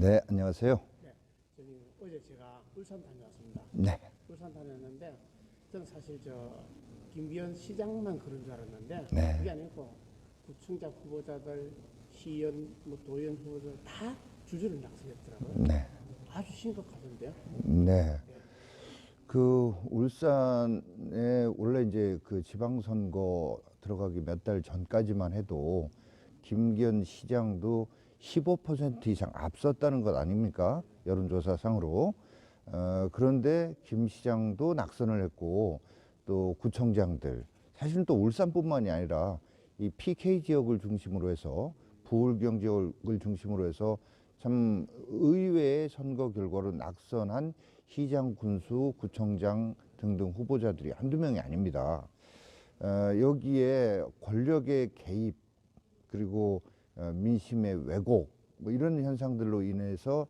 네, 안녕하세요. 네, 어제 제가 울산 다녀왔습니다. 네, 울산 다녔는데 저는 사실 김기현 시장만 그런 줄 알았는데 그게 네, 아니고 구청장 후보자들, 시의원, 도의원 후보들 다 주주를 낙선했더라고요. 네, 아주 심각하던데요. 네. 예, 그 울산에 원래 이제 그 지방선거 들어가기 몇 달 전까지만 해도 김기현 시장도 15% 이상 앞섰다는 것 아닙니까? 여론조사상으로. 그런데 김 시장도 낙선을 했고 또 구청장들 사실은 또 울산뿐만이 아니라 이 PK 지역을 중심으로 해서 부울경 지역을 중심으로 해서 참 의외의 선거 결과로 낙선한 시장, 군수, 구청장 등등 후보자들이 한두 명이 아닙니다. 여기에 권력의 개입 그리고 민심의 왜곡 뭐 이런 현상들로 인해서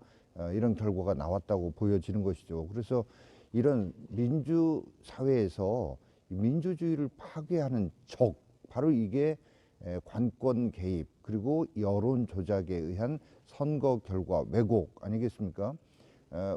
이런 결과가 나왔다고 보여지는 것이죠. 그래서 이런 민주 사회에서 민주주의를 파괴하는 적 바로 이게 관권 개입 그리고 여론 조작에 의한 선거 결과 왜곡 아니겠습니까?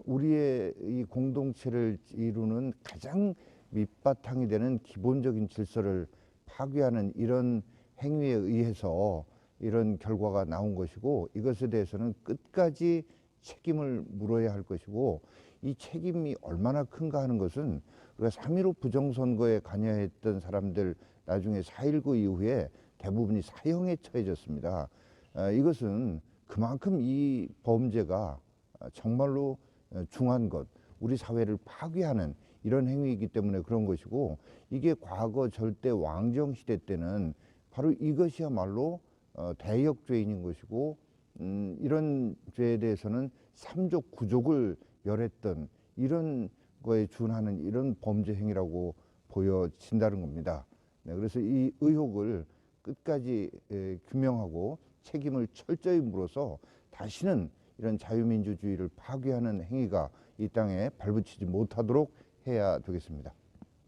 우리의 이 공동체를 이루는 가장 밑바탕이 되는 기본적인 질서를 파괴하는 이런 행위에 의해서 이런 결과가 나온 것이고 이것에 대해서는 끝까지 책임을 물어야 할 것이고 이 책임이 얼마나 큰가 하는 것은 우리가 3.15 부정선거에 관여했던 사람들 나중에 4.19 이후에 대부분이 사형에 처해졌습니다. 이것은 그만큼 이 범죄가 정말로 중한 것, 우리 사회를 파괴하는 이런 행위이기 때문에 그런 것이고 이게 과거 절대 왕정 시대 때는 바로 이것이야말로 대역죄인인 것이고 이런 죄에 대해서는 삼족 구족을 멸했던 이런 거에 준하는 이런 범죄 행위라고 보여진다는 겁니다. 네, 그래서 이 의혹을 끝까지 규명하고 책임을 철저히 물어서 다시는 이런 자유민주주의를 파괴하는 행위가 이 땅에 발붙이지 못하도록 해야 되겠습니다.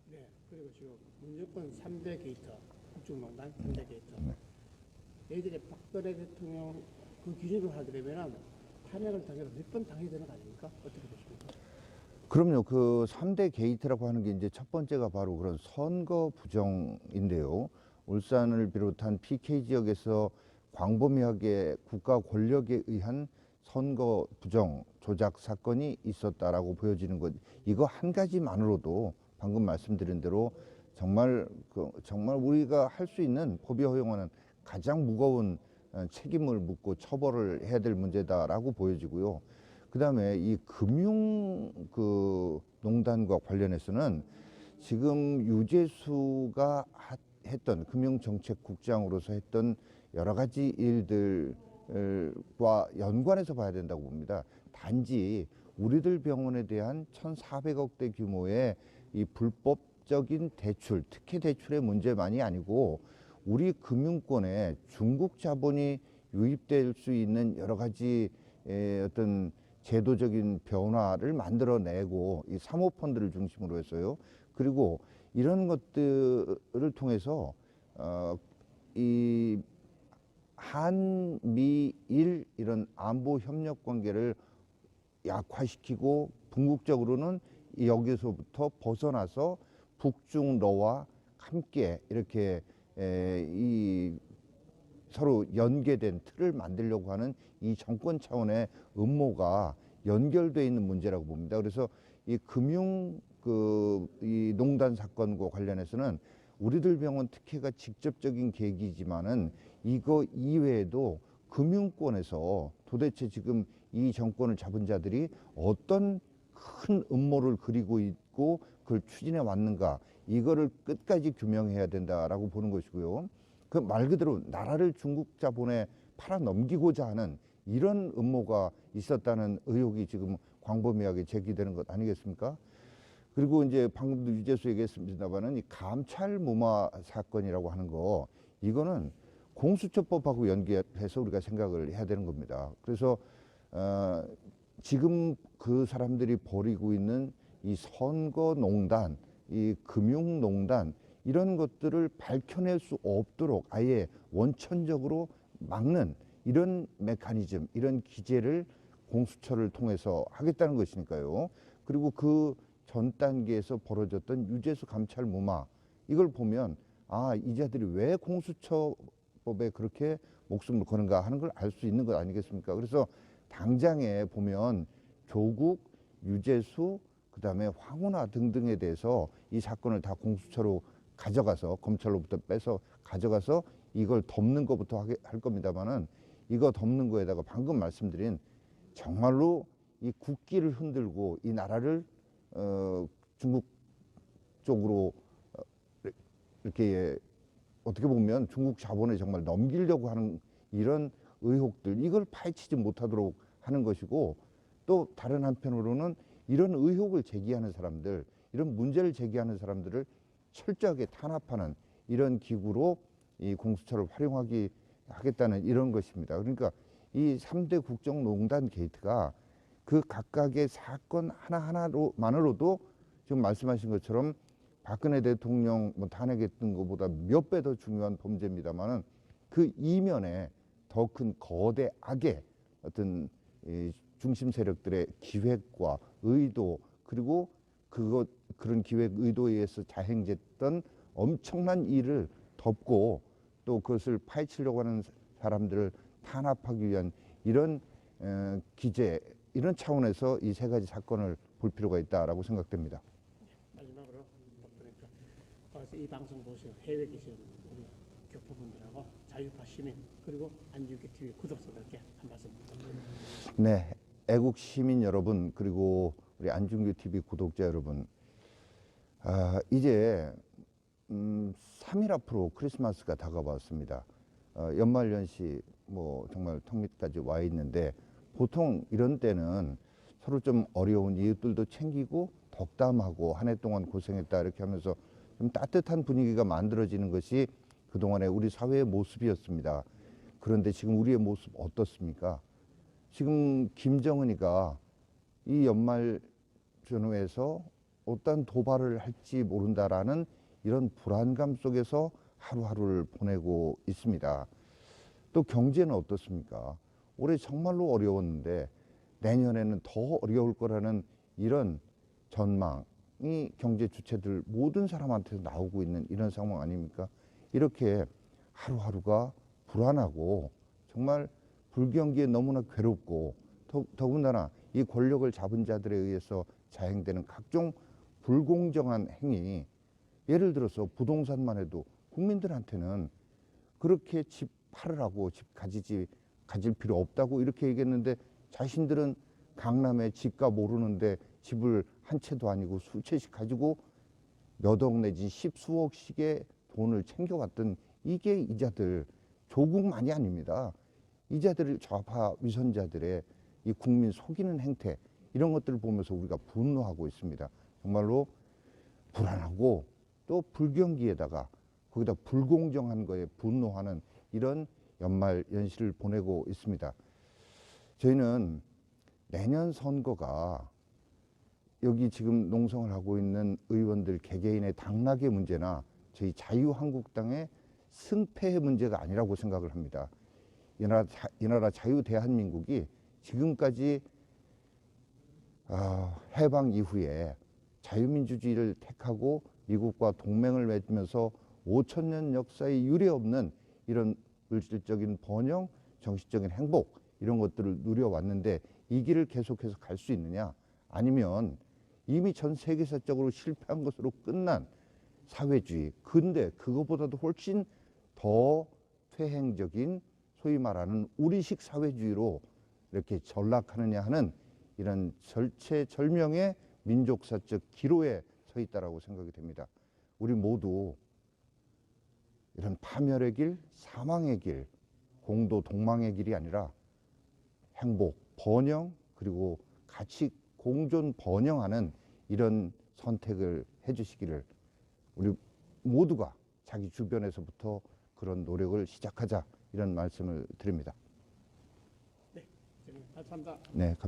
네, 그리고 지금 문정권 3대 게이트, 국정농단 3대 게이트. 얘들이 박근혜 대통령 그 기준으로 하게 되면 탄핵을 당해도 몇 번 당해야 되는 거 아닙니까? 어떻게 보십니까? 그럼요. 그 3대 게이트라고 하는 게 이제 첫 번째가 바로 그런 선거 부정인데요. 울산을 비롯한 PK 지역에서 광범위하게 국가 권력에 의한 선거 부정 조작 사건이 있었다라고 보여지는 것. 이거 한 가지만으로도 방금 말씀드린 대로 정말 우리가 할 수 있는 법이 허용하는 가장 무거운 책임을 묻고 처벌을 해야 될 문제다라고 보여지고요. 그다음에 이 금융 농단과 관련해서는 지금 유재수가 했던 금융정책국장으로서 했던 여러 가지 일들과 연관해서 봐야 된다고 봅니다. 단지 우리들 병원에 대한 1,400억대 규모의 이 불법적인 대출, 특혜 대출의 문제만이 아니고 우리 금융권에 중국 자본이 유입될 수 있는 여러 가지 어떤 제도적인 변화를 만들어내고 이 사모펀드를 중심으로 해서요. 그리고 이런 것들을 통해서 이 한미일 이런 안보 협력 관계를 약화시키고 궁극적으로는 여기서부터 벗어나서 북중러와 함께 이렇게 이 서로 연계된 틀을 만들려고 하는 이 정권 차원의 음모가 연결되어 있는 문제라고 봅니다. 그래서 이 금융 이 농단 사건과 관련해서는 우리들 병원 특혜가 직접적인 계기지만은 이거 이외에도 금융권에서 도대체 지금 이 정권을 잡은 자들이 어떤 큰 음모를 그리고 있고 그걸 추진해 왔는가 이거를 끝까지 규명해야 된다라고 보는 것이고요. 그 말 그대로 나라를 중국 자본에 팔아 넘기고자 하는 이런 음모가 있었다는 의혹이 지금 광범위하게 제기되는 것 아니겠습니까? 그리고 이제 방금도 유재수 얘기했습니다만은 이 감찰 무마 사건이라고 하는 거 이거는 공수처법하고 연계해서 우리가 생각을 해야 되는 겁니다. 그래서 지금 그 사람들이 벌이고 있는 이 선거농단, 이 금융농단 이런 것들을 밝혀낼 수 없도록 아예 원천적으로 막는 이런 메커니즘, 이런 기제를 공수처를 통해서 하겠다는 것이니까요. 그리고 그 전 단계에서 벌어졌던 유재수 감찰 무마 이걸 보면 아, 이 자들이 왜 공수처법에 그렇게 목숨을 거는가 하는 걸 알 수 있는 것 아니겠습니까? 그래서 당장에 보면 조국, 유재수, 그다음에 황운하 등등에 대해서 이 사건을 다 공수처로 가져가서 검찰로부터 빼서 가져가서 이걸 덮는 것부터 할 겁니다만은 이거 덮는 거에다가 방금 말씀드린 정말로 이 국기를 흔들고 이 나라를 중국 쪽으로 이렇게 어떻게 보면 중국 자본에 정말 넘기려고 하는 이런 의혹들 이걸 파헤치지 못하도록 하는 것이고 또 다른 한편으로는 이런 의혹을 제기하는 사람들 이런 문제를 제기하는 사람들을 철저하게 탄압하는 이런 기구로 이 공수처를 하겠다는 이런 것입니다. 그러니까 이 3대 국정농단 게이트가 그 각각의 사건 하나하나만으로도 지금 말씀하신 것처럼 박근혜 대통령 뭐 탄핵했던 것보다 몇 배 더 중요한 범죄입니다만은 그 이면에 더 큰 거대 악의 어떤 중심 세력들의 기획과 의도 그리고 그런 기획 의도에 의해서 자행됐던 엄청난 일을 덮고 또 그것을 파헤치려고 하는 사람들을 탄압하기 위한 이런 기재 이런 차원에서 이 세 가지 사건을 볼 필요가 있다라고 생각됩니다. 마지막으로 그러니까 이 방송 보시는 해외 계신 우리 교포분들하고 자유파 시민 그리고 안중기 TV 구독자들께 한 말씀 부탁드립니다. 네, 애국 시민 여러분 그리고 우리 안중규 TV 구독자 여러분, 이제 3일 앞으로 크리스마스가 다가왔습니다. 연말연시 뭐 정말 턱 밑까지 와 있는데 보통 이런 때는 서로 좀 어려운 이웃들도 챙기고 덕담하고 한 해 동안 고생했다 이렇게 하면서 좀 따뜻한 분위기가 만들어지는 것이 그동안의 우리 사회의 모습이었습니다. 그런데 지금 우리의 모습 어떻습니까? 지금 김정은이가 이 연말 전후에서 어떤 도발을 할지 모른다라는 이런 불안감 속에서 하루하루를 보내고 있습니다. 또 경제는 어떻습니까? 올해 정말로 어려웠는데 내년에는 더 어려울 거라는 이런 전망이 경제 주체들 모든 사람한테서 나오고 있는 이런 상황 아닙니까? 이렇게 하루하루가 불안하고 정말 불경기에 너무나 괴롭고 더군다나 이 권력을 잡은 자들에 의해서 자행되는 각종 불공정한 행위, 예를 들어서 부동산만 해도 국민들한테는 그렇게 집 팔으라고 집 가질 필요 없다고 이렇게 얘기했는데 자신들은 강남에 집값 오르는데 집을 한 채도 아니고 수채씩 가지고 몇 억 내지 십수억씩의 돈을 챙겨갔던 이게 이자들 조국만이 아닙니다. 이자들 좌파 위선자들의 이 국민 속이는 행태 이런 것들을 보면서 우리가 분노하고 있습니다. 정말로 불안하고 또 불경기에다가 거기다 불공정한 거에 분노하는 이런 연말 연시를 보내고 있습니다. 저희는 내년 선거가 여기 지금 농성을 하고 있는 의원들 개개인의 당락의 문제나 저희 자유한국당의 승패의 문제가 아니라고 생각을 합니다. 이 나라 자유대한민국이 지금까지 해방 이후에 자유민주주의를 택하고 미국과 동맹을 맺으면서 5,000년 역사에 유례없는 이런 물질적인 번영, 정신적인 행복 이런 것들을 누려왔는데 이 길을 계속해서 갈 수 있느냐? 아니면 이미 전 세계사적으로 실패한 것으로 끝난 사회주의, 근데 그것보다도 훨씬 더 퇴행적인 소위 말하는 우리식 사회주의로 이렇게 전락하느냐 하는 이런 절체절명의 민족사적 기로에 서 있다라고 생각이 됩니다. 우리 모두 이런 파멸의 길, 사망의 길, 공도 동망의 길이 아니라 행복, 번영, 그리고 같이 공존 번영하는 이런 선택을 해주시기를 우리 모두가 자기 주변에서부터 그런 노력을 시작하자 이런 말씀을 드립니다. 네, 감사합니다. 네.